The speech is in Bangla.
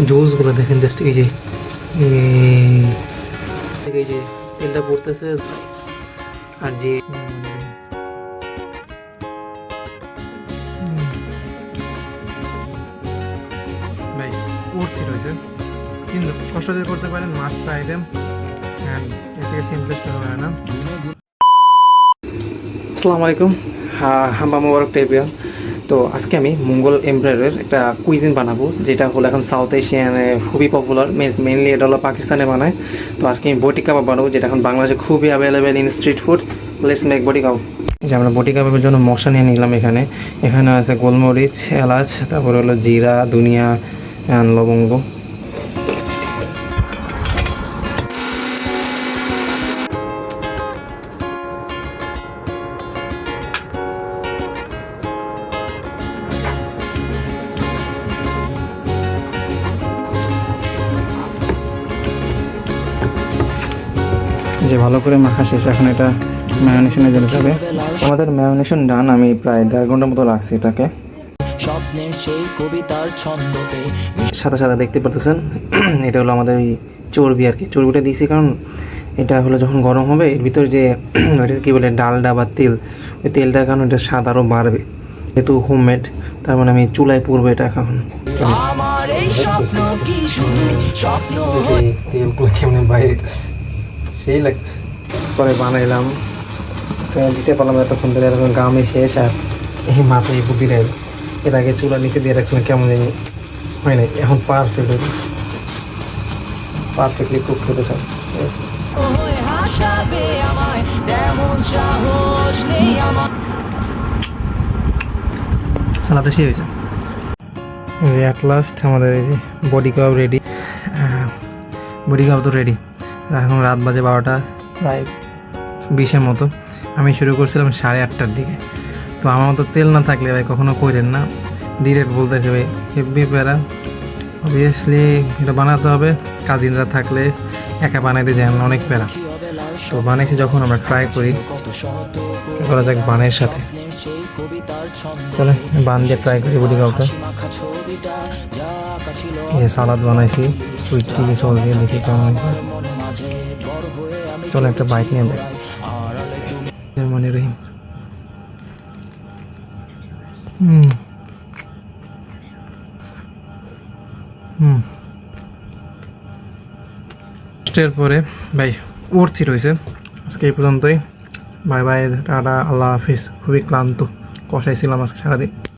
জুসগুলো দেখেন জাস্ট এই যে তেলটা পড়তেছে আর যে ভাই উঠতে রয়েছে কিন্তু কষ্ট দিয়ে করতে পারেন মাস্ট আইটেম অ্যান্ড এর থেকে সিম্পলেস্ট হবে না। আসসালামু আলাইকুম, হাম্বা মোবারক টেবিয়াল। তো আজকে আমি মঙ্গল এমপ্রায়ারের একটা কুইজিন বানাবো, যেটা হলো এখন সাউথ এশিয়ানে খুবই পপুলার, মেনলি এটা হলো পাকিস্তানে বানায়। তো আজকে আমি বটি কাবাব বানাবো, যেটা এখন বাংলাদেশে খুবই available in street food. Let's make বটি কাবাব। যে আমরা বটি কাবাবের জন্য মশলা নিয়ে নিলাম। এখানে আছে গোলমরিচ, এলাচ, তারপরে হলো জিরা, ধনিয়া, লবঙ্গ। যে ভালো করে মাখা শেষ, এখন এটা ম্যারিনেশনে চলে যাবে। আমাদের ম্যারিনেশন ডান, আমি প্রায় 1.5 ঘন্টার মতো লাগছে এটাকে। সাদা সাদা দেখতে পারতেছেন, এটা হলো আমাদের ওই চর্বি আর কি। চর্বিটা দিয়েছি কারণ এটা হলো যখন গরম হবে এর ভিতর যে ওইটা কী বলে ডালডা বা তেল, ওই তেলটার কারণে এটা স্বাদ আরও বাড়বে। যেহেতু হোমমেড, তার মানে আমি চুলায় পুরবো এটা এখন। তেলগুলো কেমন বাইরে সেই লাগতেছে। পরে বানাইলাম, দিতে পারলাম এতক্ষণ ধরে, এরকম গামে শেষ। আর এই মাথায় এই বুদ্ধি রাখবে, এর আগে চুলা নিচে দিয়ে রাখছিলাম, কেমন জানি হয় না। এখন পারফেক্ট হয়ে গেছে, পারফেক্টলি কুক হতে চাই। সালাদটা শেষ হয়েছে। অ্যাট লাস্ট আমাদের এই যে বডি কাবাব রেডি। বডি কাবাব তো রেডি। এখন রাত বাজে 12টা প্রায় 20-এর মতো। আমি শুরু করছিলাম 8:30টার দিকে। তো আমার মতো তেল না থাকলে ভাই কখনো করেন না, ডিরেক্ট বলতেছে ভাই হেভি প্যারা। অবভিয়াসলি এটা বানাতে হবে, কাজিনরা থাকলে একা বানাইতে যায় না, অনেক প্যারা। তো বানাইছি যখন আমরা ট্রাই করা যাক বানের সাথে। চলে বান দিয়ে ট্রাই করি বডি কাবাবটা। সালাদ বানাইছি সুইট চিলি সস দিয়ে, দেখি কেমন হয়েছে। চলো একটা বাইক নিয়ে যাই। মানে রহিম এর পরে ভাই ওর্থি রয়েছে। আজকে এই পর্যন্তই, বাই বাই, টাটা, আল্লাহ হাফিজ। খুবই ক্লান্ত, কষাইছিলাম আজকে সারাদিন।